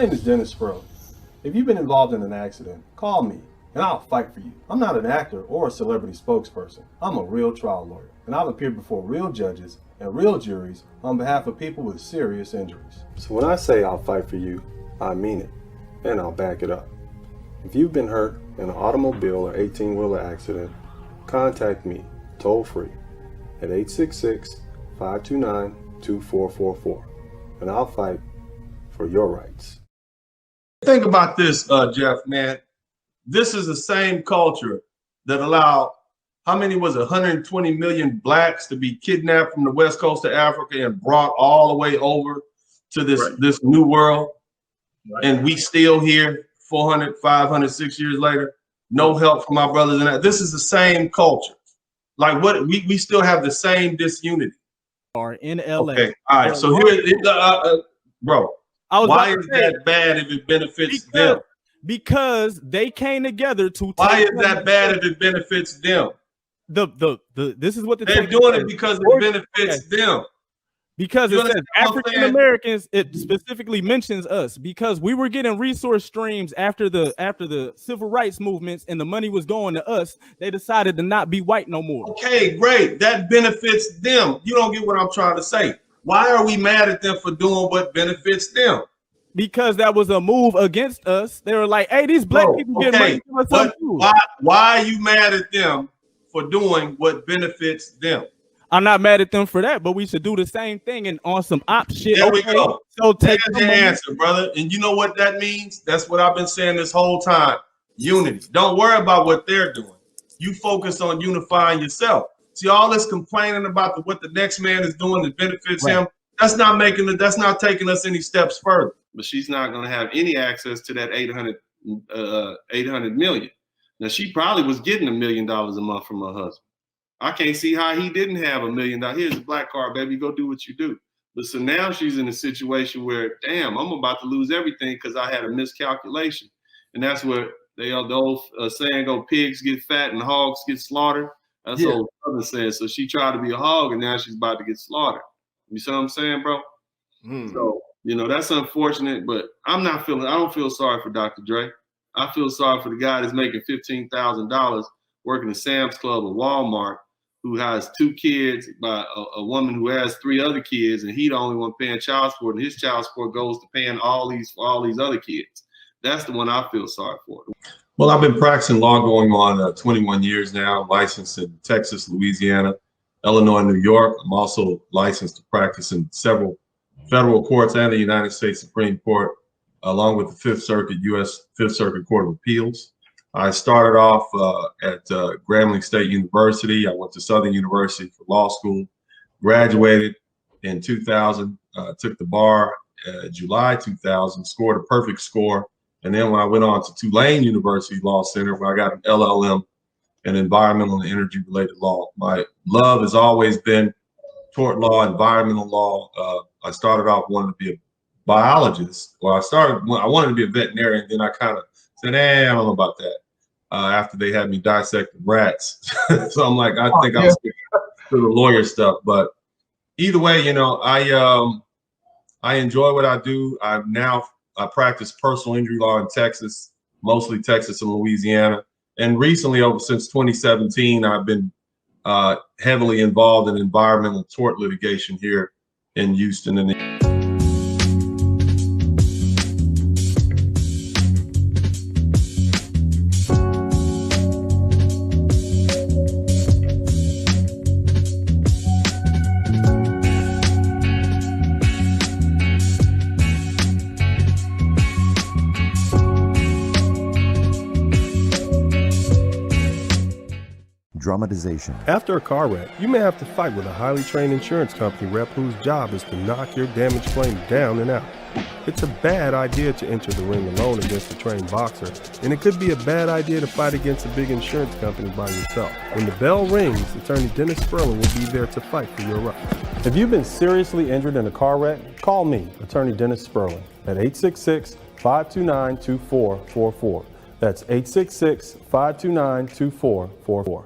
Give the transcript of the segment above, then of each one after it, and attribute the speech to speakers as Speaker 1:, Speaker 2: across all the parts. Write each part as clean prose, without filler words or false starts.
Speaker 1: name is Dennis Sperling. If you've been involved in an accident, call me and I'll fight for you. I'm not an actor or a celebrity spokesperson. I'm a real trial lawyer, and I've appeared before real judges and real juries on behalf of people with serious injuries. So when I say I'll fight for you, I mean it, and I'll back it up. If you've been hurt in an automobile or 18-wheeler accident, contact me toll free at 866-529-2444, and I'll fight for your rights.
Speaker 2: Think about this, Jeff, man. This is the same culture that allowed, how many was it, 120 million blacks to be kidnapped from the west coast of Africa and brought all the way over to this new world. Right. And we still here 400, 500, 6 years later, no help from our brothers in that. This is the same culture. Like what we still have the same disunity.
Speaker 3: Or in LA.
Speaker 2: Okay, all right. So here, bro, why is that bad if it benefits them?
Speaker 3: Because they came together to.
Speaker 2: Why is that bad if it benefits them?
Speaker 3: This is what
Speaker 2: they're doing it because it benefits them.
Speaker 3: Because it says African Americans, it specifically mentions us because we were getting resource streams after the civil rights movements and the money was going to us. They decided to not be white no more.
Speaker 2: Okay, great. That benefits them. You don't get what I'm trying to say. Why are we mad at them for doing what benefits them?
Speaker 3: Because that was a move against us. They were like, hey, these black people get money.
Speaker 2: But why are you mad at them for doing what benefits them?
Speaker 3: I'm not mad at them for that, but we should do the same thing and on some op shit.
Speaker 2: There we go.
Speaker 3: So take
Speaker 2: the answer, brother. And you know what that means? That's what I've been saying this whole time. Unity. Don't worry about what they're doing. You focus on unifying yourself. See, all this complaining about what the next man is doing that benefits him, that's not taking us any steps further. But she's not going to have any access to that 800 million. Now, she probably was getting $1 million a month from her husband. I can't see how he didn't have $1 million. Here's a black card, baby. Go do what you do. But so now she's in a situation where, damn, I'm about to lose everything because I had a miscalculation. And that's where the old saying go, pigs get fat and hogs get slaughtered. That's old brother saying. So she tried to be a hog and now she's about to get slaughtered. You see what I'm saying, bro? So, you know, that's unfortunate, but I don't feel sorry for Dr. Dre. I feel sorry for the guy that's making $15,000 working at Sam's Club or Walmart, who has 2 kids by a woman who has 3 other kids, and he the only one paying child support, and his child support goes to paying all these other kids. That's the one I feel sorry for. Well, I've been practicing law going on 21 years now, licensed in Texas, Louisiana, Illinois, New York. I'm also licensed to practice in several federal courts and the United States Supreme Court, along with the Fifth Circuit, U.S. Fifth Circuit Court of Appeals. I started off at Grambling State University. I went to Southern University for law school, graduated in 2000, took the bar July 2000, scored a perfect score. And then when I went on to Tulane University Law Center, where I got an LLM in environmental and energy related law. My love has always been tort law, environmental law. I started off wanting to be a biologist. Well, I wanted to be a veterinarian. Then I kind of said, I don't know about that. After they had me dissecting rats. So I'm like, I think I'll stick to the lawyer stuff. But either way, you know, I enjoy what I do. I practice personal injury law in Texas, mostly Texas and Louisiana. And recently, since 2017, I've been heavily involved in environmental tort litigation here in Houston.
Speaker 4: Dramatization.
Speaker 1: After a car wreck, you may have to fight with a highly trained insurance company rep whose job is to knock your damaged claim down and out. It's a bad idea to enter the ring alone against a trained boxer, and it could be a bad idea to fight against a big insurance company by yourself. When the bell rings, attorney Dennis Sperling will be there to fight for your rights. If you've been seriously injured in a car wreck, call me, attorney Dennis Sperling, at 866-529-2444. That's 866-529-2444.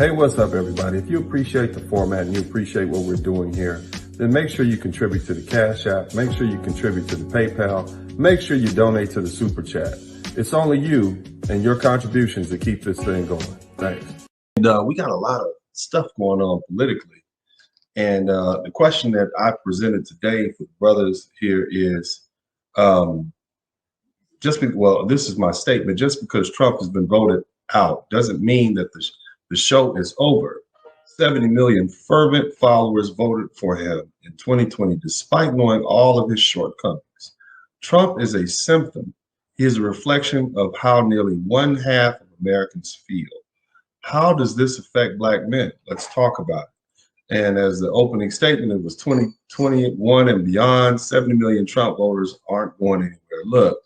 Speaker 1: Hey, what's up, everybody? If you appreciate the format and you appreciate what we're doing here, then make sure you contribute to the Cash App, make sure you contribute to the PayPal, make sure you donate to the Super Chat. It's only you and your contributions that keep this thing going. Thanks.
Speaker 2: And we got a lot of stuff going on politically. And the question that I presented today for the brothers here is, this is my statement, just because Trump has been voted out doesn't mean that the show is over. 70 million fervent followers voted for him in 2020, despite knowing all of his shortcomings. Trump is a symptom. He is a reflection of how nearly 1/2 of Americans feel. How does this affect Black men? Let's talk about it. And as the opening statement, it was 2021 and beyond, 70 million Trump voters aren't going anywhere. Look,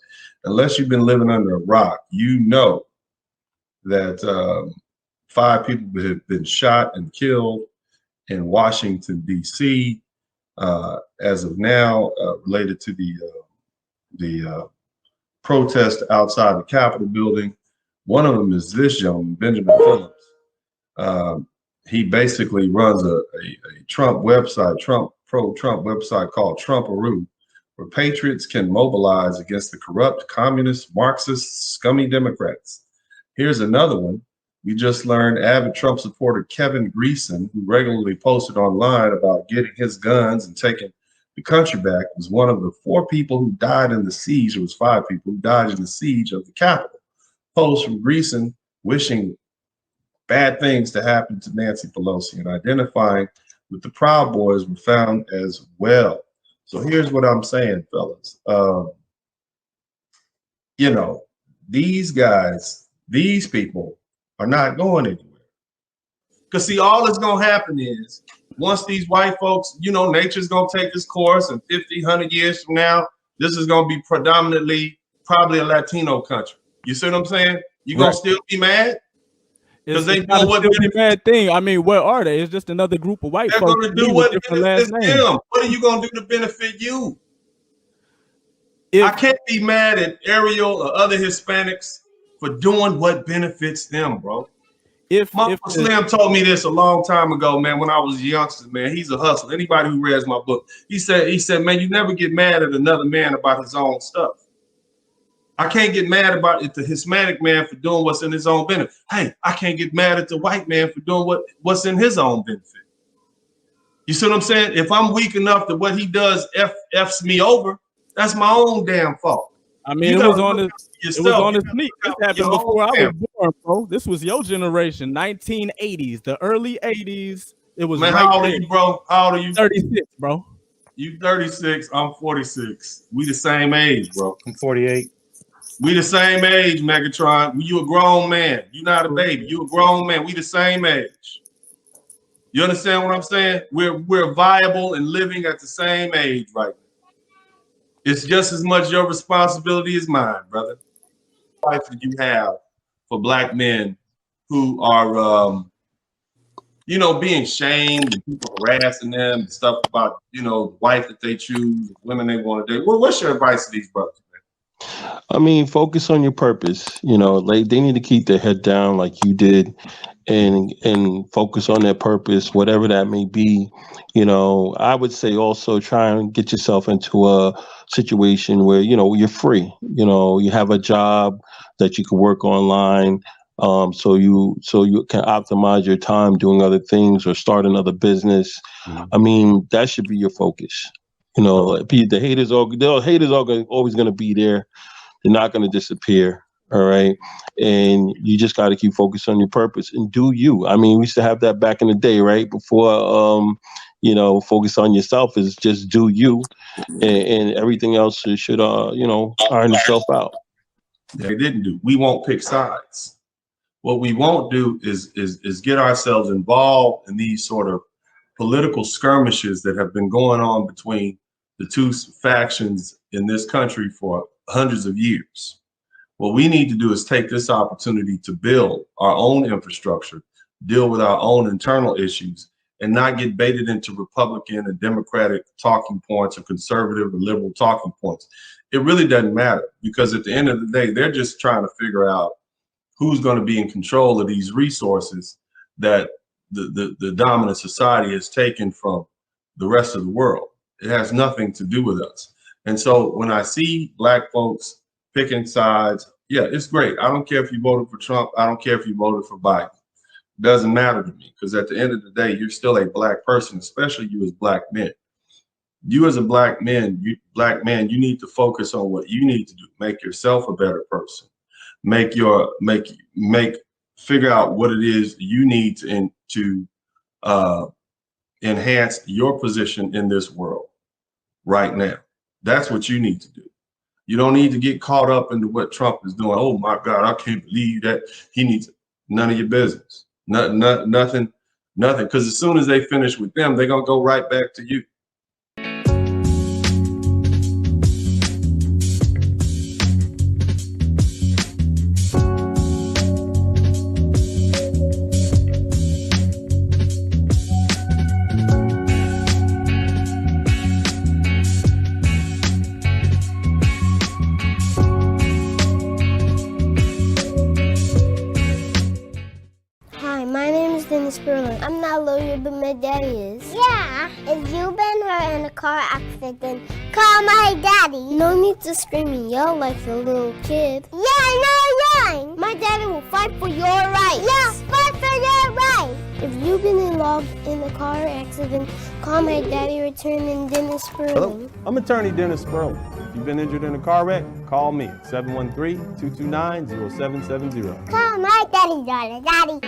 Speaker 2: unless you've been living under a rock, you know that 5 people have been shot and killed in Washington, D.C. As of now, related to the protest outside the Capitol building. One of them is this gentleman, Benjamin Phillips. He basically runs a Trump website, pro-Trump website called Trumparoo, where patriots can mobilize against the corrupt, communist, Marxist, scummy Democrats. Here's another one. We just learned avid Trump supporter Kevin Greeson, who regularly posted online about getting his guns and taking the country back, was one of the 4 people who died in the siege. It was 5 people who died in the siege of the Capitol. Post from Greeson wishing bad things to happen to Nancy Pelosi and identifying with the Proud Boys were found as well. So here's what I'm saying, fellas. You know, these guys, these people are not going anywhere. Because see, all that's going to happen is once these white folks, you know, nature's going to take this course, and 50, 100 years from now, this is going to be predominantly probably a Latino country. You see what I'm saying? You going to still be mad? Because they know what
Speaker 3: a bad thing. I mean, what are they? It's just another group of white folks.
Speaker 2: They're going to do what benefits them. What are you going to do to benefit you? I can't be mad at Ariel or other Hispanics for doing what benefits them, bro. If Slim told me this a long time ago, man, when I was a youngster, man, he's a hustler. Anybody who reads my book, he said, man, you never get mad at another man about his own stuff. I can't get mad about the Hispanic man for doing what's in his own benefit. Hey, I can't get mad at the white man for doing what's in his own benefit. You see what I'm saying? If I'm weak enough that what he does F's me over, that's my own damn fault.
Speaker 3: I mean, it was on the sneak. This happened before I was born, bro. This was your generation, 1980s, the early 80s. It was.
Speaker 2: Man, how old are you, bro? How old are you?
Speaker 3: 36, bro.
Speaker 2: You 36. I'm 46. We the same age, bro.
Speaker 4: I'm 48.
Speaker 2: We the same age, Megatron. You a grown man. You not a baby. You a grown man. We the same age. You understand what I'm saying? We're viable and living at the same age right now. It's just as much your responsibility as mine, brother. What do you have for Black men who are, you know, being shamed and people harassing them and stuff about, you know, the wife that they choose, women they want to date? What's your advice to these brothers?
Speaker 5: I mean, focus on your purpose. You know, like they need to keep their head down like you did and focus on their purpose, whatever that may be. You know, I would say also try and get yourself into a situation where, you know, you're free. You know, you have a job that you can work online. So you can optimize your time doing other things or start another business. Mm-hmm. I mean, that should be your focus. You know, the haters are always going to be there. They're not going to disappear. All right. And you just got to keep focused on your purpose and do you. I mean, we used to have that back in the day, right? Before, you know, focus on yourself is just do you, and everything else should, you know, iron itself out.
Speaker 2: They didn't do. We won't pick sides. What we won't do is get ourselves involved in these sort of political skirmishes that have been going on between the two factions in this country for hundreds of years. What we need to do is take this opportunity to build our own infrastructure, deal with our own internal issues, and not get baited into Republican and Democratic talking points or conservative or liberal talking points. It really doesn't matter, because at the end of the day, they're just trying to figure out who's going to be in control of these resources that the dominant society has taken from the rest of the world. It has nothing to do with us. And so when I see black folks picking sides, yeah, it's great. I don't care if you voted for Trump. I don't care if you voted for Biden. It doesn't matter to me, because at the end of the day, you're still a black person, especially you as black men. You as a black man, you need to focus on what you need to do. Make yourself a better person. Figure out what it is you need to enhance your position in this world right now. That's what you need to do. You don't need to get caught up into what Trump is doing. Oh my God, I can't believe that he needs none of your business. Nothing. Because as soon as they finish with them, they're gonna go right back to you.
Speaker 4: I'm not a lawyer, but my daddy is. Yeah. If you've been hurt in a car accident, call my daddy. No need to scream and yell like a little kid. Yeah. My daddy will fight for your rights. Yeah, fight for your rights. If you've been involved in a car accident, call my daddy, attorney Dennis Sperling.
Speaker 1: Hello, I'm attorney Dennis Sperling. If you've been injured in a car wreck, call me at 713-229-0770.
Speaker 4: Call my daddy.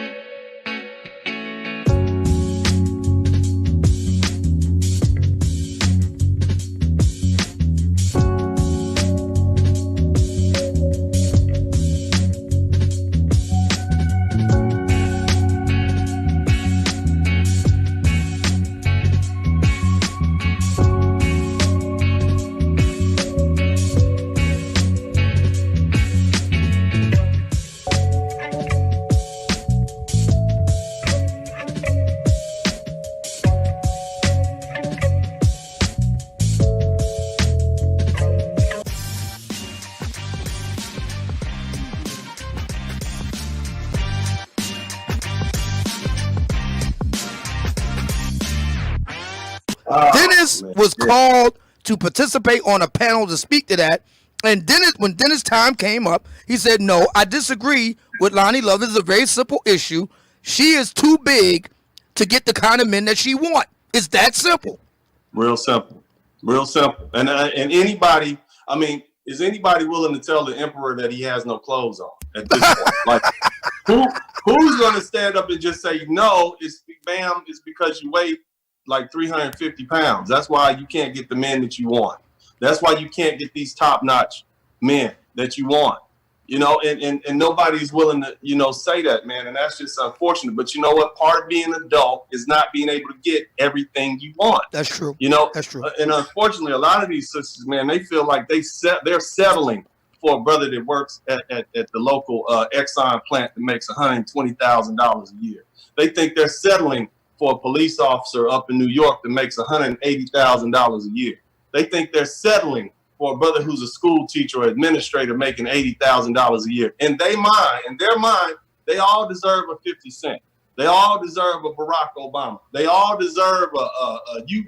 Speaker 6: Dennis was called to participate on a panel to speak to that. And when Dennis' time came up, he said, no, I disagree with Lonnie Love. This is a very simple issue. She is too big to get the kind of men that she wants. It's that simple.
Speaker 2: Real simple. And anybody, I mean, is anybody willing to tell the emperor that he has no clothes on at this point? Like, who's going to stand up and just say, no, it's because you weigh like 350 pounds. That's why you can't get the men that you want. That's why you can't get these top-notch men that you want. You know, and nobody's willing to, say that, man. And that's just unfortunate. But you know what? Part of being an adult is not being able to get everything you want.
Speaker 6: That's true.
Speaker 2: That's true. And unfortunately, a lot of these sisters, man, they feel like they're settling for a brother that works at the local Exxon plant that makes $120,000 a year. They think they're settling for a police officer up in New York that makes $180,000 a year. They think they're settling for a brother who's a school teacher or administrator making $80,000 a year. In their mind, they all deserve a 50 Cent. They all deserve a Barack Obama. They all deserve you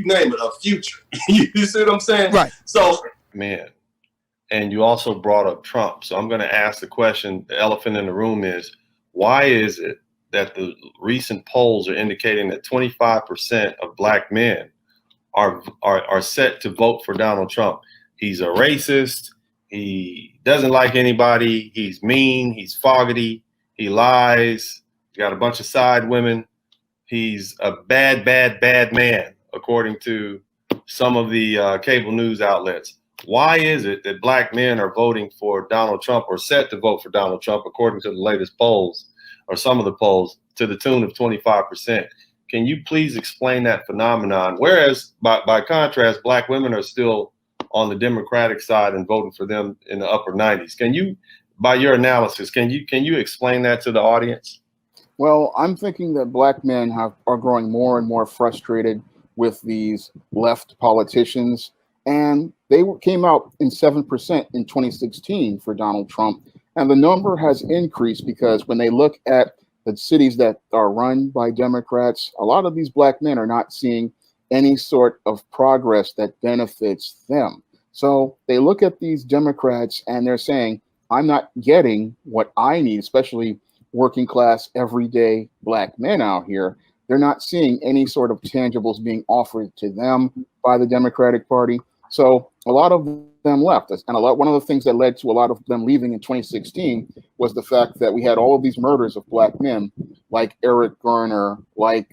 Speaker 2: name it, a Future. You see what I'm saying?
Speaker 6: Right.
Speaker 2: So,
Speaker 5: Man, and you also brought up Trump. So I'm going to ask the question, the elephant in the room is, why is it that the recent polls are indicating that 25% of black men are set to vote for Donald Trump? He's a racist. He doesn't like anybody. He's mean. He's foggety. He lies. He's got a bunch of side women. He's a bad man, according to some of the cable news outlets. Why is it that black men are voting for Donald Trump or set to vote for Donald Trump, according to the latest polls, or some of the polls, to the tune of 25%? Can you please explain that phenomenon? Whereas, by contrast, black women are still on the Democratic side and voting for them in the upper 90s. Can you, by your analysis, can you explain that to the audience?
Speaker 7: Well, I'm thinking that black men are growing more and more frustrated with these left politicians, and they came out in 7% in 2016 for Donald Trump. And the number has increased because when they look at the cities that are run by Democrats, a lot of these black men are not seeing any sort of progress that benefits them. So they look at these Democrats and they're saying, I'm not getting what I need, especially working class, everyday black men out here. They're not seeing any sort of tangibles being offered to them by the Democratic Party. So a lot of them left us. And one of the things that led to a lot of them leaving in 2016 was the fact that we had all of these murders of black men, like Eric Garner, like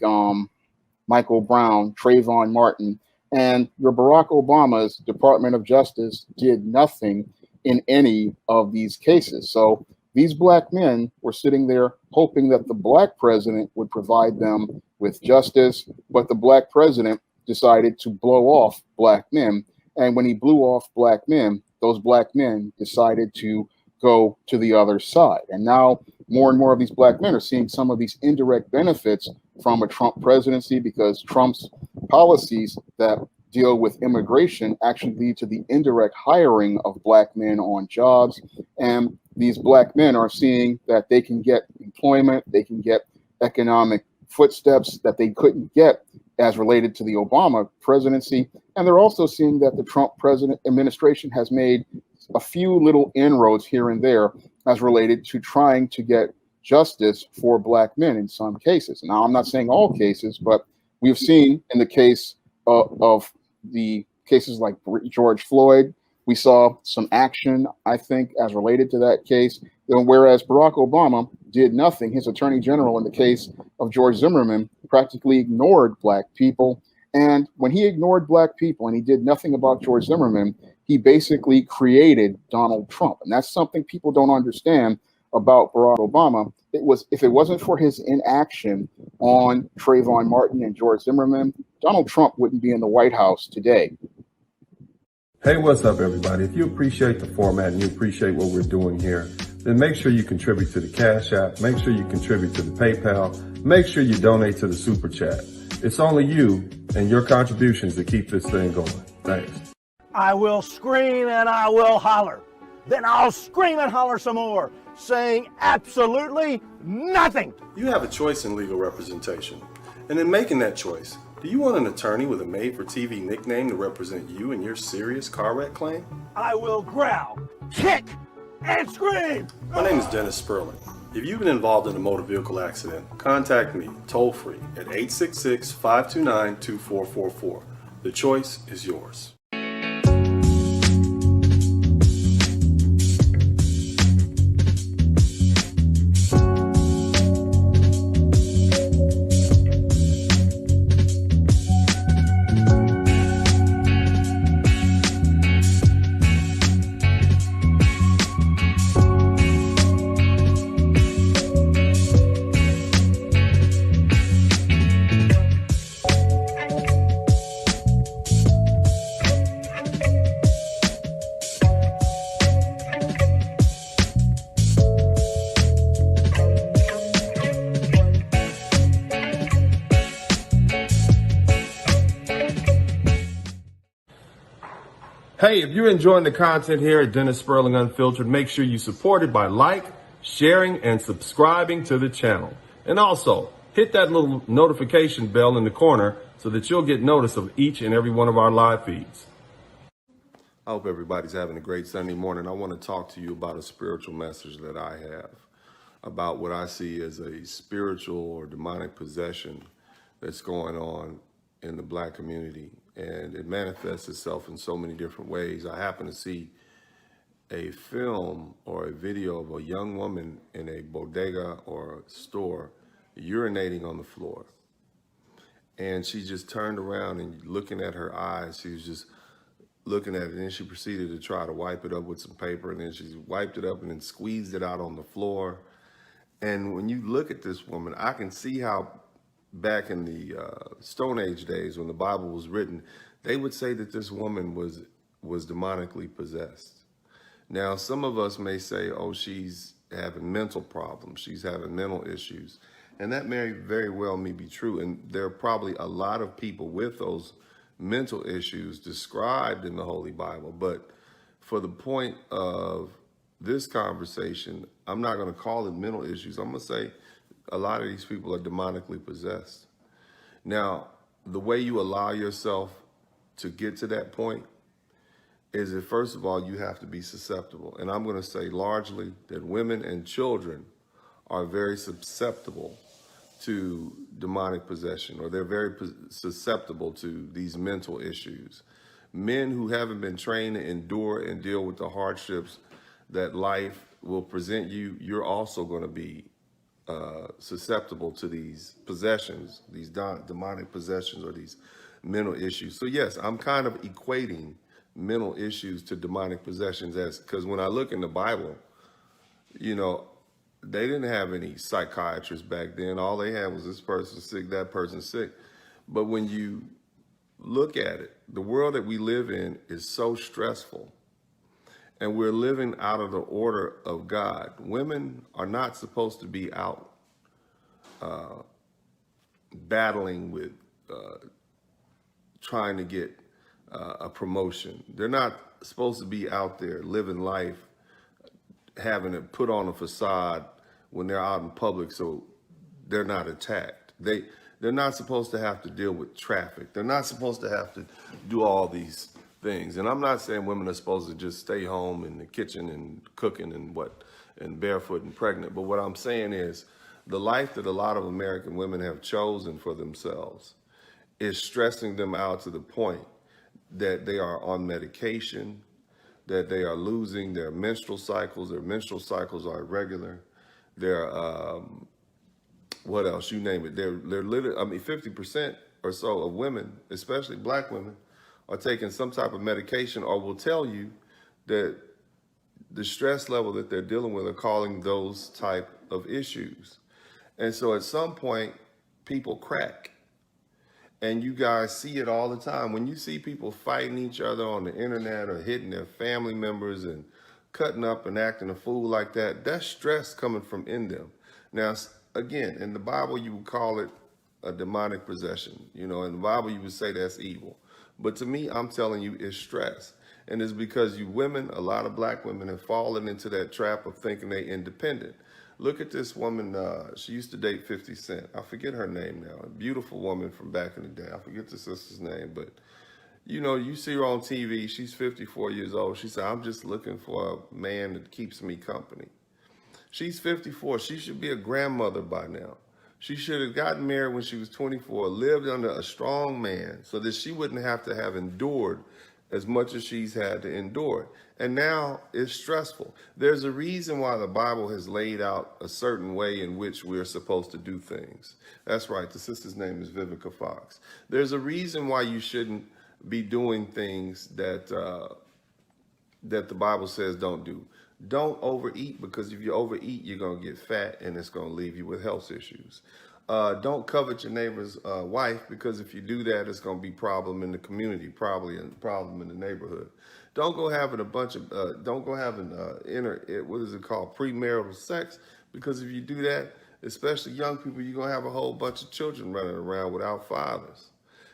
Speaker 7: Michael Brown, Trayvon Martin, and your Barack Obama's Department of Justice did nothing in any of these cases. So these black men were sitting there hoping that the black president would provide them with justice, but the black president decided to blow off black men. And when he blew off black men, those black men decided to go to the other side. And now more and more of these black men are seeing some of these indirect benefits from a Trump presidency, because Trump's policies that deal with immigration actually lead to the indirect hiring of black men on jobs. And these black men are seeing that they can get employment, they can get economic footsteps that they couldn't get as related to the Obama presidency. And they're also seeing that the Trump administration has made a few little inroads here and there as related to trying to get justice for black men in some cases. Now, I'm not saying all cases, but we've seen in the case of the cases like George Floyd, we saw some action, I think, as related to that case. And whereas Barack Obama did nothing, his attorney general in the case of George Zimmerman practically ignored black people. And when he ignored black people and he did nothing about George Zimmerman, he basically created Donald Trump. And that's something people don't understand about Barack Obama. If it wasn't for his inaction on Trayvon Martin and George Zimmerman, Donald Trump wouldn't be in the White House today.
Speaker 1: Hey, what's up, everybody? If you appreciate the format and you appreciate what we're doing here, then make sure you contribute to the Cash App, make sure you contribute to the PayPal, make sure you donate to the Super Chat. It's only you and your contributions that keep this thing going. Thanks.
Speaker 8: I will scream and I will holler. Then I'll scream and holler some more, saying absolutely nothing.
Speaker 1: You have a choice in legal representation. And in making that choice, do you want an attorney with a made-for-TV nickname to represent you in your serious car wreck claim?
Speaker 8: I will growl, kick, and scream.
Speaker 1: My name is Dennis Sperling. If you've been involved in a motor vehicle accident, contact me toll-free at 866-529-2444. The choice is yours. Hey, if you're enjoying the content here at Dennis Sperling Unfiltered, make sure you support it by sharing, and subscribing to the channel. And also, hit that little notification bell in the corner so that you'll get notice of each and every one of our live feeds. I hope everybody's having a great Sunday morning. I want to talk to you about a spiritual message that I have about what I see as a spiritual or demonic possession that's going on in the black community. And it manifests itself in so many different ways. I happen to see a film or a video of a young woman in a bodega or store urinating on the floor. And she just turned around and looking at her eyes, she was just looking at it, and then she proceeded to try to wipe it up with some paper, and then she wiped it up and then squeezed it out on the floor. And when you look at this woman, I can see how back in the Stone Age days when the Bible was written, they would say that this woman was demonically possessed. Now, some of us may say, oh, she's having mental problems, she's having mental issues. And that may very well may be true. And there are probably a lot of people with those mental issues described in the Holy Bible. But for the point of this conversation, I'm not going to call it mental issues. I'm going to say
Speaker 9: a lot of these people are demonically possessed. Now, the way you allow yourself to get to that point is that, first of all, you have to be susceptible. And I'm going to say largely that women and children are very susceptible to demonic possession, or they're very susceptible to these mental issues. Men who haven't been trained to endure and deal with the hardships that life will present you, you're also going to be susceptible to these possessions, these demonic possessions, or these mental issues. So yes, I'm kind of equating mental issues to demonic possessions, as because when I look in the Bible, you know, they didn't have any psychiatrists back then. All they had was this person sick, that person sick. But when you look at it, the world that we live in is so stressful, and we're living out of the order of God. Women are not supposed to be out battling with trying to get a promotion. They're not supposed to be out there living life, having to put on a facade when they're out in public so they're not attacked. They're not supposed to have to deal with traffic. They're not supposed to have to do all these things. And I'm not saying women are supposed to just stay home in the kitchen and cooking and barefoot and pregnant. But what I'm saying is the life that a lot of American women have chosen for themselves is stressing them out to the point that they are on medication, that they are losing their menstrual cycles. Their menstrual cycles are irregular. They're, what else? You name it. They're literally, I mean, 50% or so of women, especially black women, are taking some type of medication, or will tell you that the stress level that they're dealing with are causing those type of issues. And so at some point, people crack. And you guys see it all the time. When you see people fighting each other on the internet or hitting their family members and cutting up and acting a fool like that, that's stress coming from in them. Now, again, in the Bible, you would call it a demonic possession. You know, in the Bible, you would say that's evil. But to me, I'm telling you, it's stress. And it's because you women, a lot of black women, have fallen into that trap of thinking they're independent. Look at this woman, she used to date 50 Cent. I forget her name now. A beautiful woman from back in the day. I forget the sister's name, but you know, you see her on TV. She's 54 years old. She said, I'm just looking for a man that keeps me company. She's 54. She should be a grandmother by now. She should have gotten married when she was 24, lived under a strong man so that she wouldn't have to have endured as much as she's had to endure. And now it's stressful. There's a reason why the Bible has laid out a certain way in which we're supposed to do things. That's right. The sister's name is Vivica Fox. There's a reason why you shouldn't be doing things that that the Bible says don't do. Don't overeat, because if you overeat, you're going to get fat and it's going to leave you with health issues. Don't covet your neighbor's wife, because if you do that, it's going to be a problem in the community, probably a problem in the neighborhood. Don't go having a bunch of, don't go having what is it called, premarital sex, because if you do that, especially young people, you're going to have a whole bunch of children running around without fathers.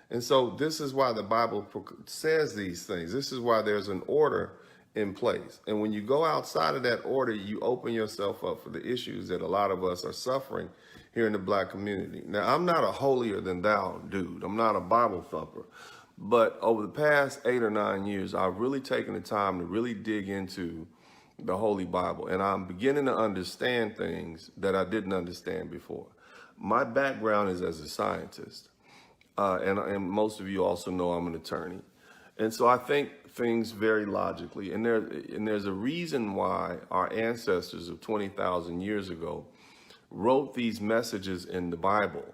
Speaker 9: And so this is why the Bible says these things. This is why there's an order in place. And when you go outside of that order, you open yourself up for the issues that a lot of us are suffering here in the black community. Now, I'm not a holier than thou dude. I'm not a Bible thumper. But over the past 8 or 9 years, I've really taken the time to really dig into the Holy Bible. And I'm beginning to understand things that I didn't understand before. My background is as a scientist. And most of you also know I'm an attorney. And so I think things very logically. And there's a reason why our ancestors of 20,000 years ago wrote these messages in the Bible.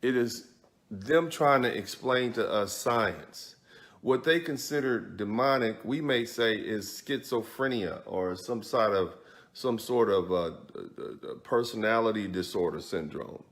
Speaker 9: It is them trying to explain to us science. What they consider demonic, we may say, is schizophrenia or some sort of personality disorder syndrome.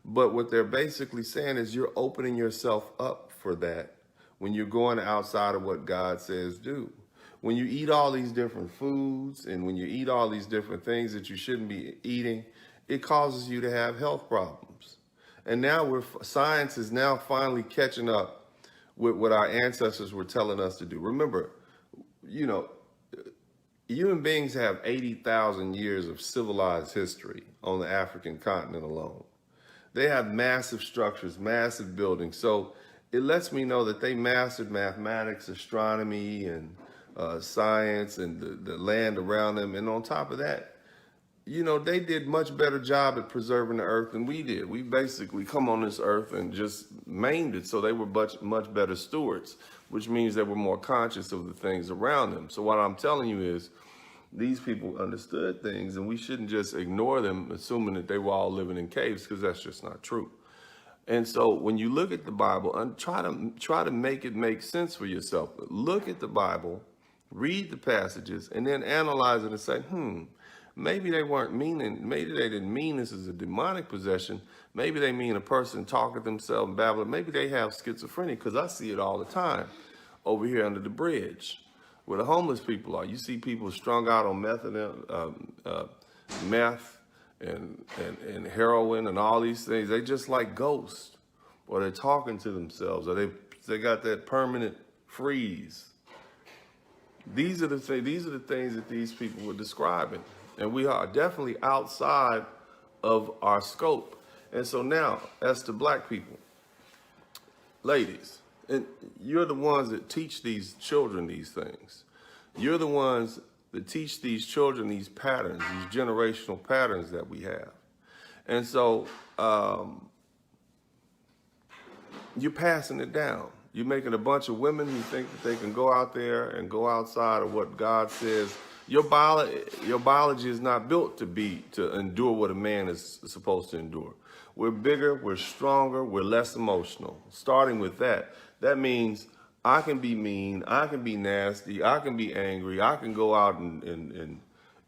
Speaker 9: But what they're basically saying is you're opening yourself up for that when you're going outside of what God says do. When you eat all these different foods and when you eat all these different things that you shouldn't be eating, it causes you to have health problems. And now science is now finally catching up with what our ancestors were telling us to do. Remember, you know, Human beings have 80,000 years of civilized history on the African continent alone. They have massive structures, massive buildings. So it lets me know that they mastered mathematics, astronomy, and science, and the land around them. And on top of that, you know, they did much better job at preserving the earth than we did. We basically come on this earth and just maimed it. So they were much better stewards, which means they were more conscious of the things around them. So what I'm telling you is these people understood things, and we shouldn't just ignore them, assuming that they were all living in caves, because that's just not true. And so when you look at the Bible, and try to make it make sense for yourself. Look at the Bible, read the passages, and then analyze it and say, maybe they weren't meaning, maybe they didn't mean this as a demonic possession. Maybe they mean a person talking to themselves and babbling. Maybe they have schizophrenia, because I see it all the time over here under the bridge where the homeless people are. You see people strung out on meth and heroin and all these things. They just like ghosts, or they're talking to themselves, or they got that permanent freeze. These are the things that these people were describing. And we are definitely outside of our scope. And so now, as to black people, ladies, and you're the ones that teach these children these things. You're the ones that teach these children these patterns, these generational patterns that we have. And so you're passing it down. You're making a bunch of women who think that they can go out there and go outside of what God says. Your biology is not built to endure what a man is supposed to endure. We're bigger, we're stronger, we're less emotional. Starting with that, that means I can be mean, I can be nasty, I can be angry, I can go out and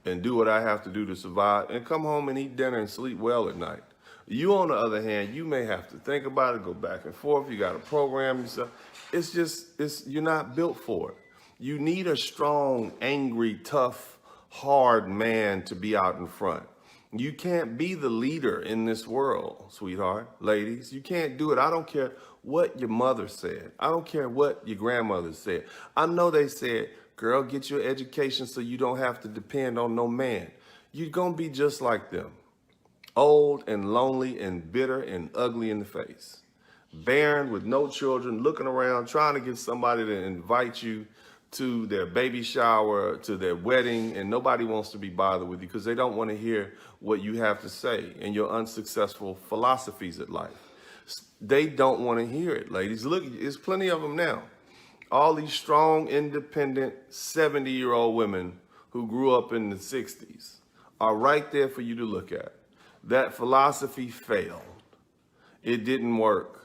Speaker 9: do what I have to do to survive, and come home and eat dinner and sleep well at night. You, on the other hand, you may have to think about it, go back and forth. You got to program yourself. You're not built for it. You need a strong, angry, tough, hard man to be out in front. You can't be the leader in this world, sweetheart, ladies. You can't do it. I don't care what your mother said. I don't care what your grandmother said. I know they said, girl, get your education so you don't have to depend on no man. You're going to be just like them. Old and lonely and bitter and ugly in the face. Barren with no children, looking around, trying to get somebody to invite you to their baby shower, to their wedding, and nobody wants to be bothered with you because they don't want to hear what you have to say and your unsuccessful philosophies at life. They don't want to hear it, ladies. Look, there's plenty of them now. All these strong, independent, 70-year-old women who grew up in the 60s are right there for you to look at. That philosophy failed. It didn't work.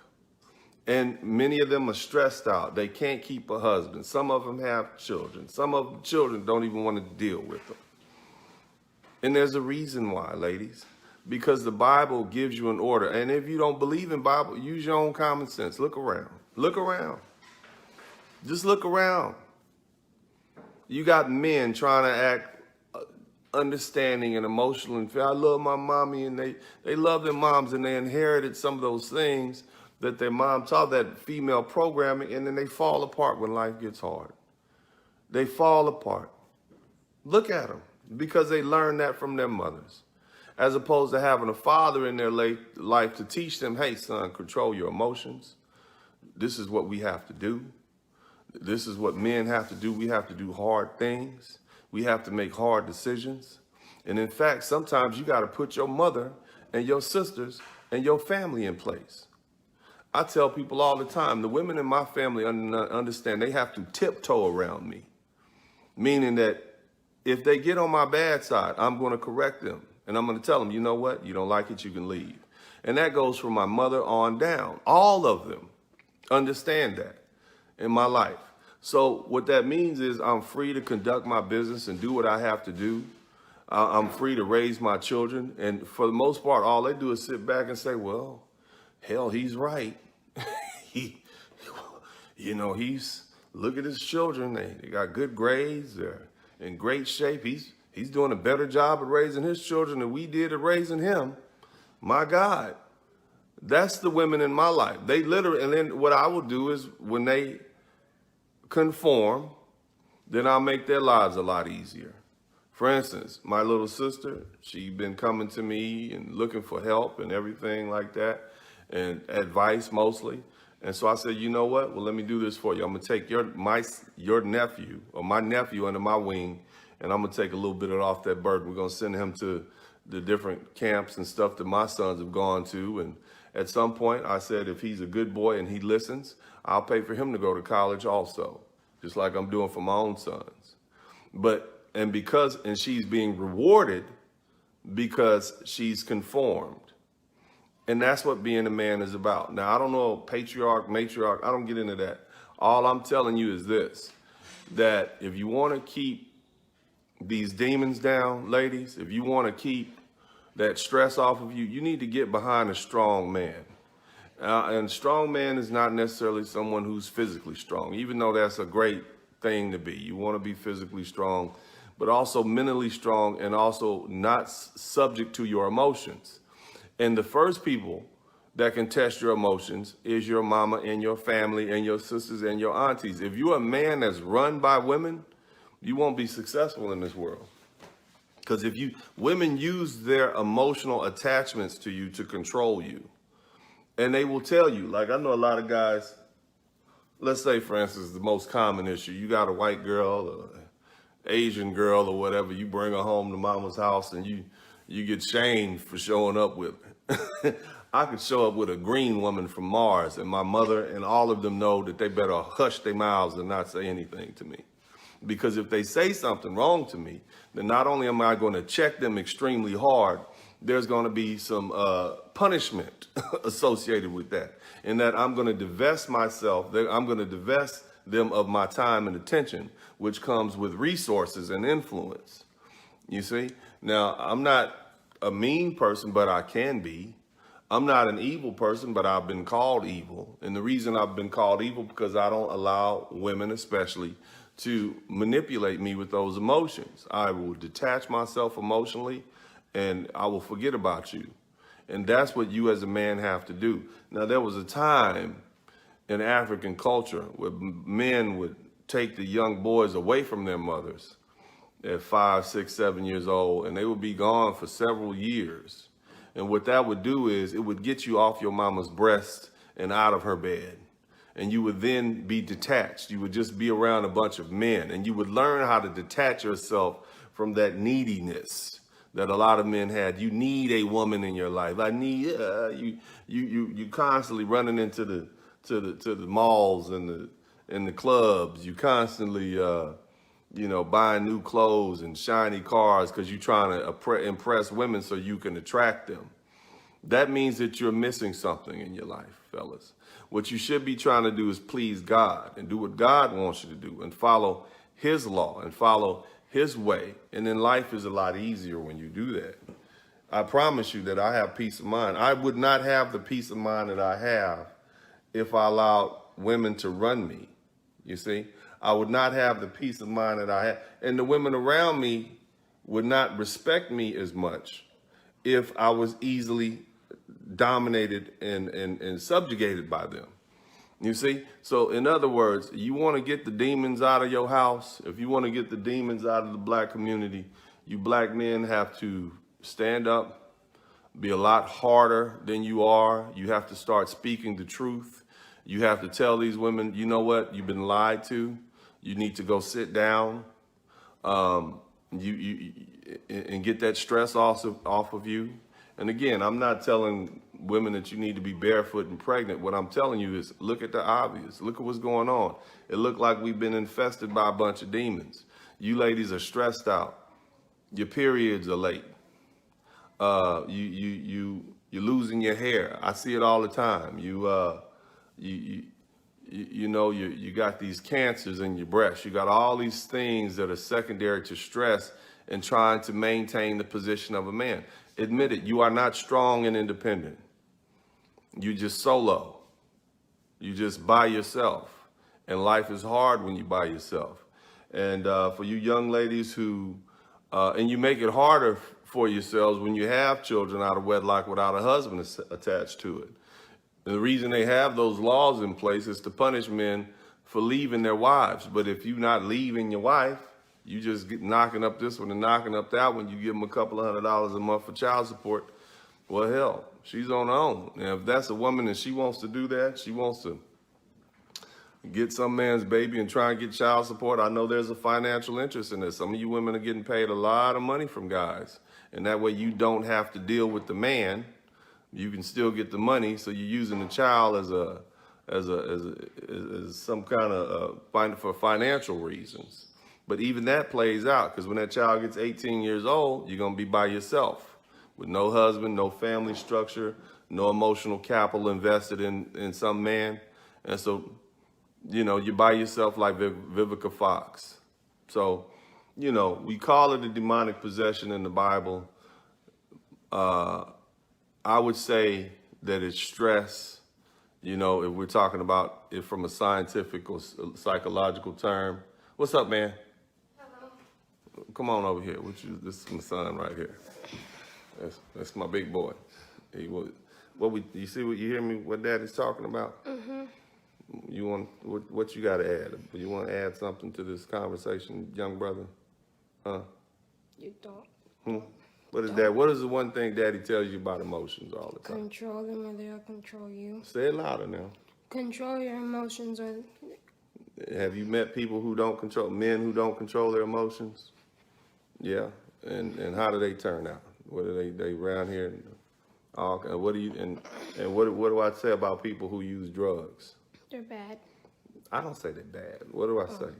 Speaker 9: And many of them are stressed out. They can't keep a husband. Some of them have children. Some of the children don't even want to deal with them. And there's a reason why, ladies. Because the Bible gives you an order. And if you don't believe in Bible, use your own common sense. Look around. Look around. Just look around. You got men trying to act understanding and emotional. And I love my mommy, and they love their moms, and they inherited some of those things that their mom taught, that female programming, and then they fall apart when life gets hard. They fall apart. Look at them, because they learned that from their mothers, as opposed to having a father in their life to teach them, hey, son, control your emotions. This is what we have to do. This is what men have to do. We have to do hard things. We have to make hard decisions. And in fact, sometimes you got to put your mother and your sisters and your family in place. I tell people all the time, the women in my family understand they have to tiptoe around me, meaning that if they get on my bad side, I'm going to correct them. And I'm going to tell them, you know what? You don't like it, you can leave. And that goes from my mother on down. All of them understand that in my life. So what that means is I'm free to conduct my business and do what I have to do. I'm free to raise my children. And for the most part, all they do is sit back and say, well, hell, he's right. Look at his children. They got good grades. They're in great shape. He's doing a better job at raising his children than we did at raising him. My God, that's the women in my life. They literally, and then what I will do is when they conform, then I'll make their lives a lot easier. For instance, my little sister, she been coming to me and looking for help and everything like that, and advice mostly. And so I said, you know what? Well, let me do this for you. I'm gonna take your nephew or my nephew under my wing, and I'm gonna take a little bit off that burden. We're gonna send him to the different camps and stuff that my sons have gone to. And at some point, I said, if he's a good boy and he listens, I'll pay for him to go to college also, just like I'm doing for my own sons. And she's being rewarded because she's conformed. And that's what being a man is about. Now, I don't know, patriarch, matriarch, I don't get into that. All I'm telling you is this, that if you want to keep these demons down, ladies, if you want to keep that stress off of you, you need to get behind a strong man. And strong man is not necessarily someone who's physically strong, even though that's a great thing to be. You want to be physically strong, but also mentally strong and also not subject to your emotions. And the first people that can test your emotions is your mama and your family and your sisters and your aunties. If you're a man that's run by women, you won't be successful in this world. Because women use their emotional attachments to you to control you. And they will tell you, like I know a lot of guys, let's say, for instance, the most common issue, you got a white girl or Asian girl or whatever, you bring her home to mama's house and you get shamed for showing up with her. I could show up with a green woman from Mars, and my mother and all of them know that they better hush their mouths and not say anything to me. Because if they say something wrong to me, then not only am I going to check them extremely hard, there's going to be some punishment associated with that. In that I'm going to divest myself, I'm going to divest them of my time and attention, which comes with resources and influence. You see? Now, I'm not a mean person, but I can be. I'm not an evil person, but I've been called evil. And the reason I've been called evil because I don't allow women especially to manipulate me with those emotions. I will detach myself emotionally and I will forget about you. And that's what you as a man have to do. Now, there was a time in African culture where men would take the young boys away from their mothers at 5, 6, 7 years old, and they would be gone for several years. And what that would do is it would get you off your mama's breast and out of her bed. And you would then be detached. You would just be around a bunch of men, and you would learn how to detach yourself from that neediness that a lot of men had. You need a woman in your life. I need you constantly running into the malls and the clubs. You constantly buying new clothes and shiny cars because you're trying to impress women so you can attract them. That means that you're missing something in your life, fellas. What you should be trying to do is please God and do what God wants you to do and follow his law and follow his way. And then life is a lot easier when you do that. I promise you that I have peace of mind. I would not have the peace of mind that I have if I allowed women to run me. You see, I would not have the peace of mind that I have. And the women around me would not respect me as much if I was easily dominated and subjugated by them. You see? So in other words, you want to get the demons out of your house. If you want to get the demons out of the black community, you black men have to stand up, be a lot harder than you are. You have to start speaking the truth. You have to tell these women, you know what? You've been lied to. You need to go sit down. And get that stress off of you. And again, I'm not telling women that you need to be barefoot and pregnant. What I'm telling you is look at the obvious. Look at what's going on. It looked like we've been infested by a bunch of demons. You ladies are stressed out. Your periods are late. You're losing your hair. I see it all the time. You got these cancers in your breast. You got all these things that are secondary to stress and trying to maintain the position of a man. Admit it, you are not strong and independent. You just solo. You just by yourself. And life is hard when you by yourself. And for you young ladies who, and you make it harder for yourselves when you have children out of wedlock without a husband attached to it. And the reason they have those laws in place is to punish men for leaving their wives. But if you're not leaving your wife, You just get knocking up this one and knocking up that one. You give them a couple of $100 a month for child support. Well, hell, she's on her own. And if that's a woman and she wants to do that, she wants to get some man's baby and try and get child support, I know there's a financial interest in this. Some of you women are getting paid a lot of money from guys. And that way you don't have to deal with the man. You can still get the money. So you're using the child as some kind of for financial reasons. But even that plays out, because when that child gets 18 years old, you're going to be by yourself with no husband, no family structure, no emotional capital invested in some man. And so, you know, you're by yourself like Vivica Fox. So, you know, we call it a demonic possession in the Bible. I would say that it's stress. You know, if we're talking about it from a scientific or psychological term. What's up, man? Come on over here. This is my son right here. That's my big boy. You see what you hear me? What Daddy's talking about? Mm-hmm. You want what you got to add? You want to add something to this conversation, young brother? Huh?
Speaker 10: You don't.
Speaker 9: What is that? What is the one thing Daddy tells you about emotions all the time?
Speaker 10: Control them or they'll control you.
Speaker 9: Say it louder now.
Speaker 10: Control your emotions or.
Speaker 9: Have you met people who don't control, men who don't control their emotions? Yeah, and how do they turn out? What are they around here? And all, what do you and what do I say about people who use drugs?
Speaker 10: They're bad.
Speaker 9: I don't say they're bad. What do I say?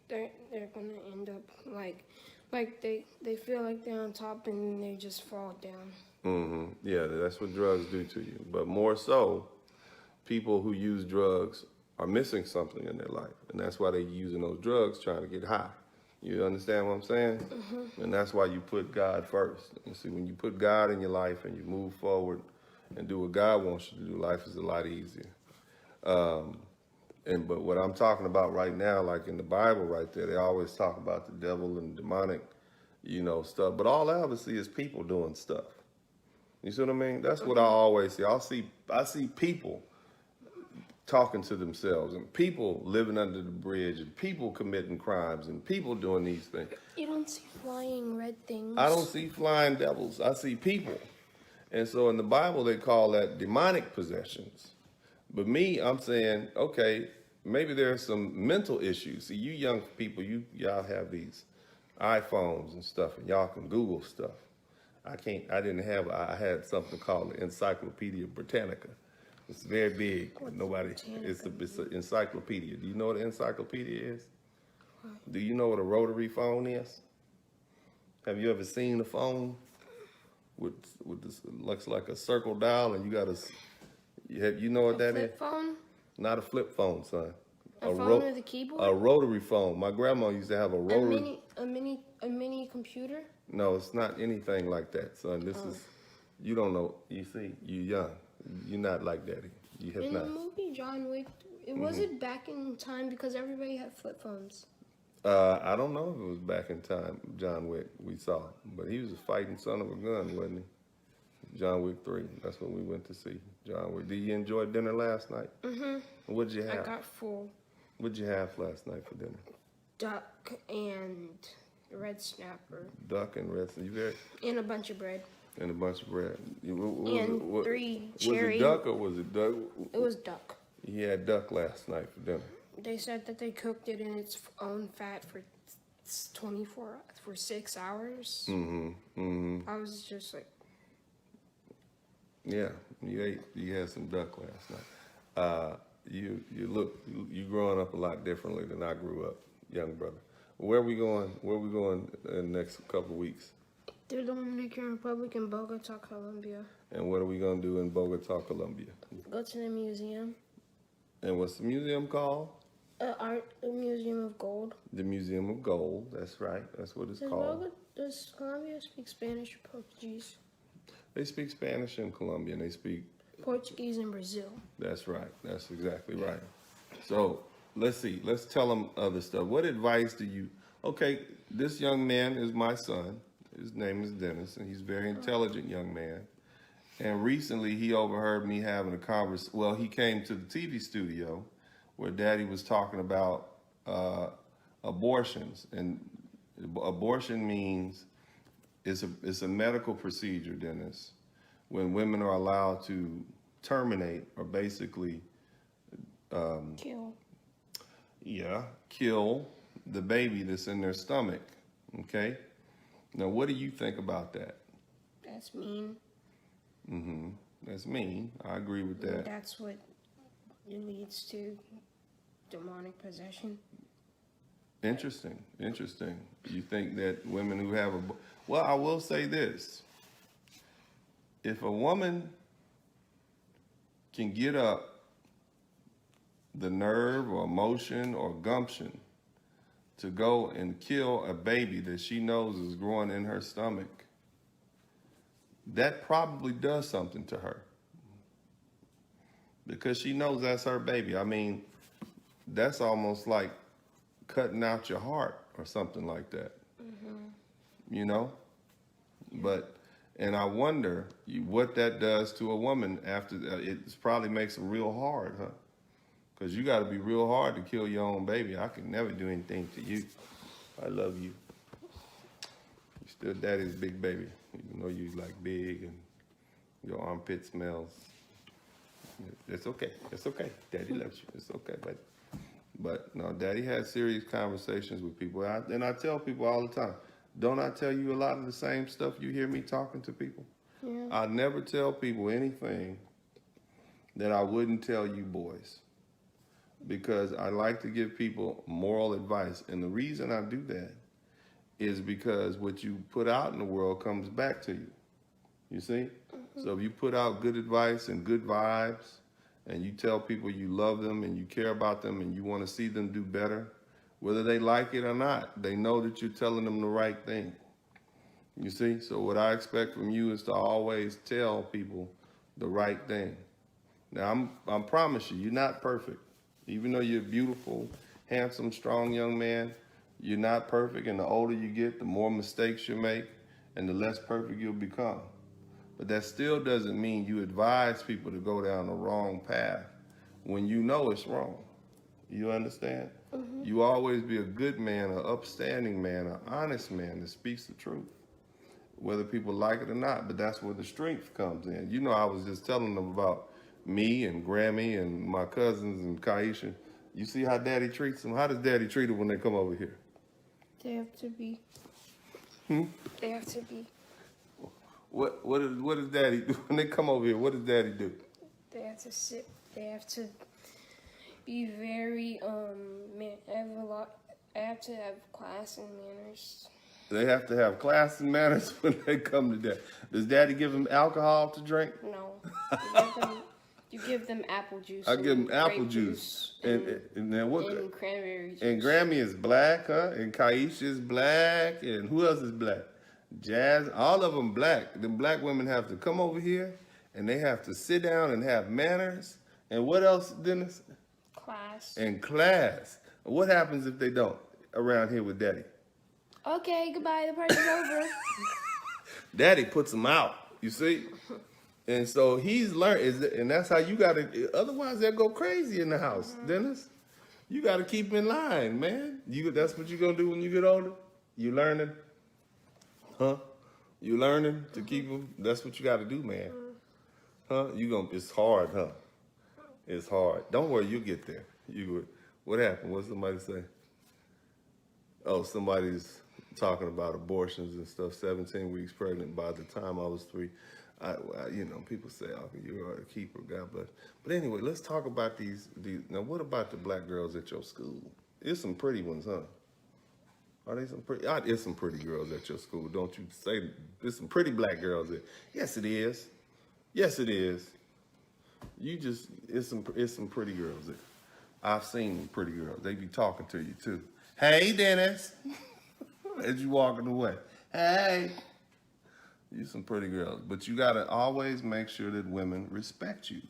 Speaker 10: They're gonna end up like they feel like they're on top and they just fall down.
Speaker 9: Mm-hmm. Yeah, that's what drugs do to you. But more so, people who use drugs are missing something in their life, and that's why they're using those drugs, trying to get high. You understand what I'm saying? Mm-hmm. And that's why you put God first. You see, when you put God in your life and you move forward and do what God wants you to do, life is a lot easier. But what I'm talking about right now, like in the Bible right there, they always talk about the devil and demonic, you know, stuff. But all I ever see is people doing stuff. You see what I mean? That's what I always see. I see people talking to themselves and people living under the bridge and people committing crimes and people doing these things.
Speaker 10: You don't see flying red things.
Speaker 9: I don't see flying devils. I see people. And so in the Bible, they call that demonic possessions. But me, I'm saying, okay, maybe there's some mental issues. See, you young people, y'all have these iPhones and stuff, and y'all can Google stuff. I had something called the Encyclopedia Britannica. It's very big. It's an encyclopedia. Do you know what an encyclopedia is? Do you know what a rotary phone is? Have you ever seen a phone with this, looks like a circle dial, and you got you know what that is?
Speaker 10: Flip phone?
Speaker 9: Not a flip phone, son.
Speaker 10: A phone with a keyboard?
Speaker 9: A rotary phone. My grandma used to have a rotary.
Speaker 10: A mini computer?
Speaker 9: No, it's not anything like that, son. This is, you don't know. You see, you're young. You're not like Daddy. You have
Speaker 10: in
Speaker 9: not.
Speaker 10: the movie John Wick, was it back in time because everybody had flip phones?
Speaker 9: I don't know if it was back in time, John Wick, we saw. But he was a fighting son of a gun, wasn't he? John Wick 3. That's what we went to see. John Wick. Did you enjoy dinner last night? Mm-hmm. What'd you have?
Speaker 10: I got full.
Speaker 9: What'd you have last night for dinner?
Speaker 10: Duck and red snapper.
Speaker 9: Duck and red snapper.
Speaker 10: And a bunch of bread.
Speaker 9: And a bunch of bread.
Speaker 10: And 3 cherry.
Speaker 9: Was it duck or was it duck?
Speaker 10: It was duck.
Speaker 9: He had duck last night for dinner.
Speaker 10: They said that they cooked it in its own fat for 6 hours. Mm-hmm. Mm-hmm. I was just like,
Speaker 9: yeah, you had some duck last night. You growing up a lot differently than I grew up, young brother. Where are we going in the next couple of weeks?
Speaker 10: The Dominican Republic in Bogota, Colombia.
Speaker 9: And what are we going to do in Bogota, Colombia?
Speaker 10: Go to the museum.
Speaker 9: And what's the museum called?
Speaker 10: The Museum of Gold.
Speaker 9: The Museum of Gold, that's right. That's what it's called.
Speaker 10: Does Colombia speak Spanish or Portuguese?
Speaker 9: They speak Spanish in Colombia, and they speak
Speaker 10: Portuguese in Brazil.
Speaker 9: That's right. That's exactly right. So let's see. Let's tell them other stuff. What advice do you... Okay, this young man is my son. His name is Dennis, and he's a very intelligent young man. And recently, he overheard me having a conversation. Well, he came to the TV studio where Daddy was talking about abortions. And Abortion means it's a medical procedure, Dennis, when women are allowed to terminate or basically
Speaker 10: Kill.
Speaker 9: kill the baby that's in their stomach. Okay? Now, what do you think about that?
Speaker 10: That's mean.
Speaker 9: That's mean. I agree with that.
Speaker 10: That's what it leads to demonic possession.
Speaker 9: Interesting. You think that women who have well, I will say this. If a woman can get up the nerve or emotion or gumption to go and kill a baby that she knows is growing in her stomach, that probably does something to her. Because she knows that's her baby. I mean, that's almost like cutting out your heart or something like that. You know? But, and I wonder what that does to a woman after that. It probably makes it real hard, huh? Because you got to be real hard to kill your own baby. I could never do anything to you. I love you. You still daddy's big baby. Even though you like big and your armpit smells. It's okay. It's okay. Daddy loves you. It's okay, baby. But no, Daddy has serious conversations with people. And I tell people all the time, don't I tell you a lot of the same stuff you hear me talking to people?
Speaker 10: Yeah.
Speaker 9: I never tell people anything that I wouldn't tell you boys, because I like to give people moral advice. And the reason I do that is because what you put out in the world comes back to you. You see? So if you put out good advice and good vibes, and you tell people you love them and you care about them and you want to see them do better, whether they like it or not, they know that you're telling them the right thing. You see? So what I expect from you is to always tell people the right thing. Now, I promise you, you're not perfect. Even though you're a beautiful, handsome, strong young man, you're not perfect. And the older you get, the more mistakes you make and the less perfect you'll become. But that still doesn't mean you advise people to go down the wrong path when you know it's wrong. You understand? You always be a good man, an upstanding man, an honest man that speaks the truth, whether people like it or not. But that's where the strength comes in. You know, I was just telling them about me and Grammy and my cousins and Kaisha. You see how Daddy treats them? How does Daddy treat them when they come over here?
Speaker 10: They have to be. They have to be.
Speaker 9: What does Daddy do when they come over here? What does Daddy do?
Speaker 10: They have to sit. They have to be very I have to have class and manners.
Speaker 9: They have to have class and manners when they come to Daddy. Does Daddy give them alcohol to drink?
Speaker 10: No. You give them apple juice.
Speaker 9: I give them apple juice. And then what?
Speaker 10: And cranberry juice.
Speaker 9: And Grammy is black, huh? And Kaisha is black. And who else is black? Jazz. All of them black. The black women have to come over here and they have to sit down and have manners. And what else, Dennis?
Speaker 10: Class.
Speaker 9: And class. What happens if they don't around here with Daddy?
Speaker 10: Okay, goodbye. The party's over.
Speaker 9: Daddy puts them out, you see? And so he's learned, and that's how you got to, otherwise they'll go crazy in the house, Dennis. You got to keep in line, man. That's what you're going to do when you get older? You learning? Huh? You learning to keep them? That's what you got to do, man. Huh? It's hard, huh? It's hard. Don't worry, you'll get there. What happened? What somebody say? Oh, somebody's talking about abortions and stuff, 17 weeks pregnant by the time I was 3. People say, oh, you are a keeper, God bless. But anyway, let's talk about these. Now, what about the black girls at your school? There's some pretty ones, huh? Are they some pretty? There's some pretty girls at your school. Don't you say there's some pretty black girls there? Yes, it is. Yes, it is. It's some pretty girls there. I've seen pretty girls. They be talking to you too. Hey, Dennis. As you walking away. Hey. You some pretty girls. But you got to always make sure that women respect you.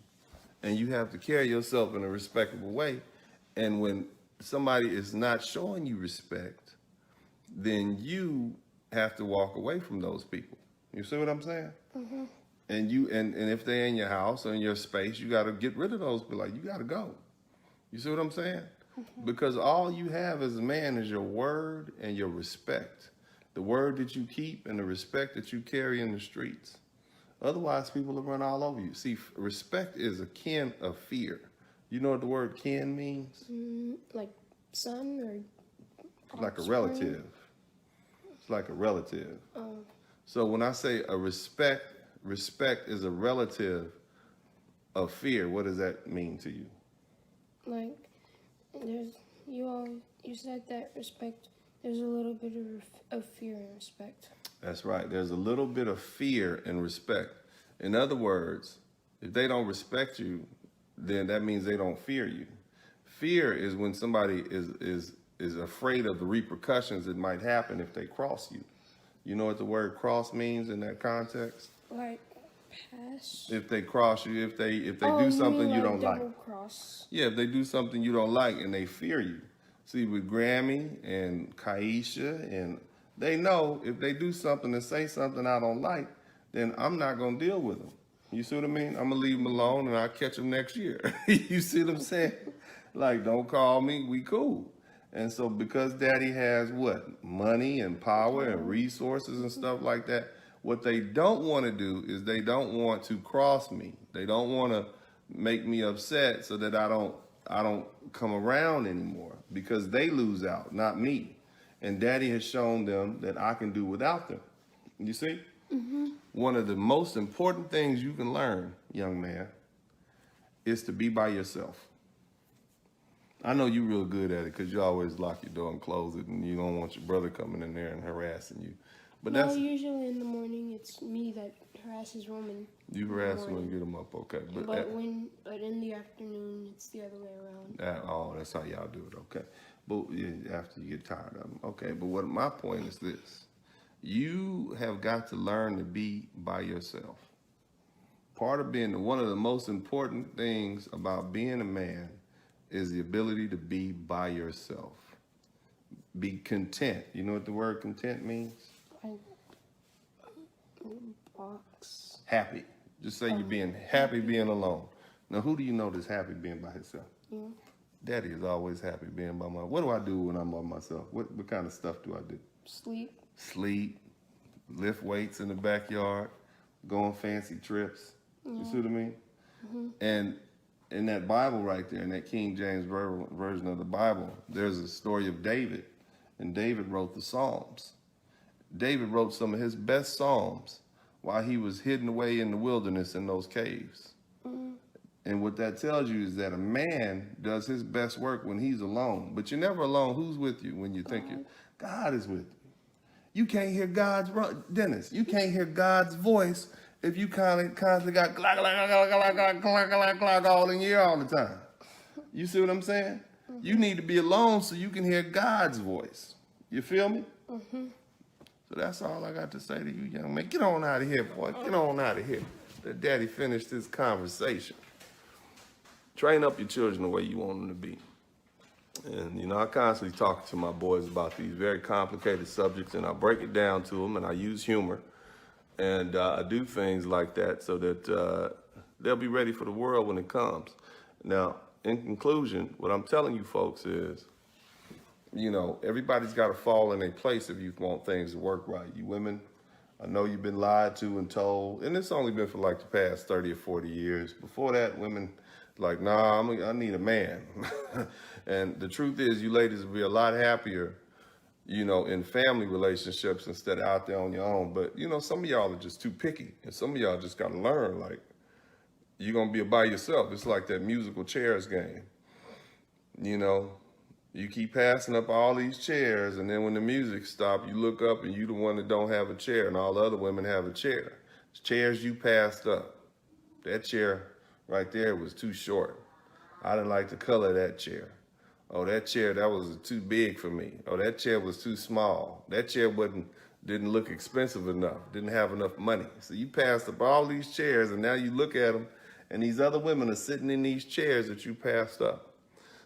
Speaker 9: And you have to carry yourself in a respectable way. And when somebody is not showing you respect, then you have to walk away from those people. You see what I'm saying? Mm-hmm. And if they're in your house or in your space, you got to get rid of those people. Like, you got to go. You see what I'm saying? Because all you have as a man is your word and your respect. The word that you keep and the respect that you carry in the streets. Otherwise, people will run all over you. See, respect is a kin of fear. You know what the word kin means?
Speaker 10: Like son or
Speaker 9: Like a
Speaker 10: offspring?
Speaker 9: relative. It's like a relative. So when I say a respect is a relative of fear. What does that mean to you?
Speaker 10: Like you said that respect. There's a little bit of fear and respect.
Speaker 9: That's right. There's a little bit of fear and respect. In other words, if they don't respect you, then that means they don't fear you. Fear is when somebody is afraid of the repercussions that might happen if they cross you. You know what the word cross means in that context?
Speaker 10: Like pass.
Speaker 9: If they cross you, if they
Speaker 10: Oh,
Speaker 9: do
Speaker 10: you
Speaker 9: something
Speaker 10: mean
Speaker 9: you
Speaker 10: like
Speaker 9: don't like.
Speaker 10: double cross.
Speaker 9: Yeah, if they do something you don't like and they fear you. See, with Grammy and Kaisha, and they know if they do something and say something I don't like, then I'm not going to deal with them. You see what I mean? I'm going to leave them alone and I'll catch them next year. You see what I'm saying? Like, don't call me, we cool. And so because daddy has what? Money and power and resources and stuff like that, what they don't want to do is they don't want to cross me. They don't want to make me upset so that I don't come around anymore, because they lose out, not me. And daddy has shown them that I can do without them. You see? One of the most important things you can learn, young man, is to be by yourself. I know you're real good at it because you always lock your door and close it, and you don't want your brother coming in there and harassing you. But
Speaker 10: No,
Speaker 9: that's
Speaker 10: usually in the morning it's me that harasses Roman.
Speaker 9: you harass him and get him up, okay?
Speaker 10: But in the afternoon it's the other way around.
Speaker 9: That's how y'all do it, okay? But yeah, after you get tired of them, okay? But what my point is this: you have got to learn to be by yourself. Part of one of the most important things about being a man is the ability to be by yourself. Be content. You know what the word content means?
Speaker 10: Box.
Speaker 9: Happy. Just say you're being happy being alone. Now, who do you know that's happy being by himself?
Speaker 10: Yeah.
Speaker 9: Daddy is always happy being by myself. What do I do when I'm by myself? What kind of stuff do I do? Sleep, lift weights in the backyard, go on fancy trips. You see what I mean? And in that Bible right there, in that King James version of the Bible, there's a story of David, and David wrote the Psalms. David wrote some of his best Psalms while he was hidden away in the wilderness in those caves. And what that tells you is that a man does his best work when he's alone. But you're never alone. Who's with you when you think God is with you? You can't hear Dennis, you can't hear God's voice if you constantly got glug all in your ear all the time. You see what I'm saying? You need to be alone so you can hear God's voice. You feel me? So that's all I got to say to you, young man. Get on out of here, boy. Get on out of here. Let daddy finish this conversation. Train up your children the way you want them to be. And, you know, I constantly talk to my boys about these very complicated subjects, and I break it down to them, and I use humor. And I do things like that so that they'll be ready for the world when it comes. Now, in conclusion, what I'm telling you folks is, you know, everybody's got to fall in a place if you want things to work right. You women, I know you've been lied to and told, and it's only been for like the past 30 or 40 years. Before that, women like, nah, I need a man. And the truth is, you ladies will be a lot happier, you know, in family relationships instead of out there on your own. But, you know, some of y'all are just too picky, and some of y'all just got to learn, like, you're going to be by yourself. It's like that musical chairs game. You know, you keep passing up all these chairs, and then when the music stops, you look up and you the one that don't have a chair, and all the other women have a chair. It's chairs you passed up. That chair right there was too short. I didn't like the color of that chair. Oh, that chair, that was too big for me. Oh, that chair was too small. That chair didn't look expensive enough, didn't have enough money. So you passed up all these chairs, and now you look at them, and these other women are sitting in these chairs that you passed up.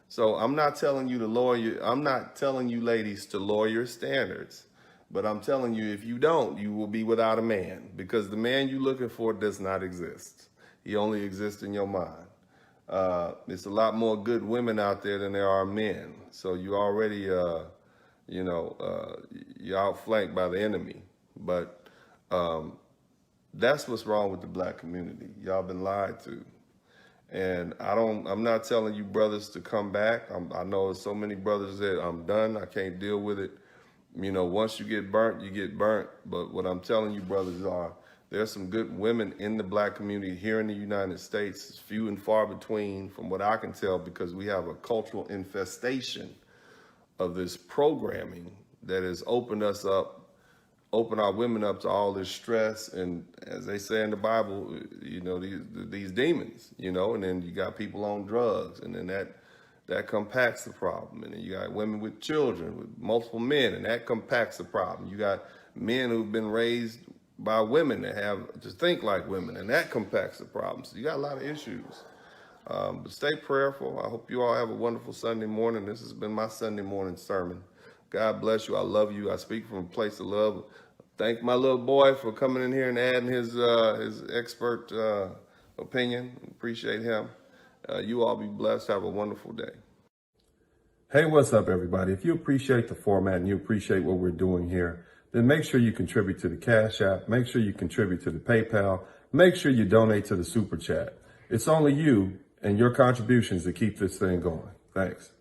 Speaker 9: So I'm not telling you I'm not telling you ladies to lower your standards, but I'm telling you, if you don't, you will be without a man, because the man you're looking for does not exist. He only exists in your mind. It's a lot more good women out there than there are men. So you already, you're outflanked by the enemy. But that's what's wrong with the black community. Y'all been lied to. And I'm not telling you brothers to come back. I know so many brothers that I'm done. I can't deal with it. Once you get burnt, you get burnt. But what I'm telling you brothers there's some good women in the black community here in the United States. It's few and far between from what I can tell, because we have a cultural infestation of this programming that has opened our women up to all this stress. And as they say in the Bible, these demons, and then you got people on drugs, and then that compacts the problem. And then you got women with children, with multiple men, and that compacts the problem. You got men who've been raised by women that have to think like women, and that compacts the problem. So you got a lot of issues. But stay prayerful. I hope you all have a wonderful Sunday morning. This has been my Sunday morning sermon. God bless you. I love you. I speak from a place of love. Thank my little boy for coming in here and adding his expert opinion. Appreciate him. You all be blessed. Have a wonderful day.
Speaker 1: Hey, what's up, everybody? If you appreciate the format and you appreciate what we're doing here, then make sure you contribute to the Cash App. Make sure you contribute to the PayPal. Make sure you donate to the Super Chat. It's only you and your contributions that keep this thing going. Thanks.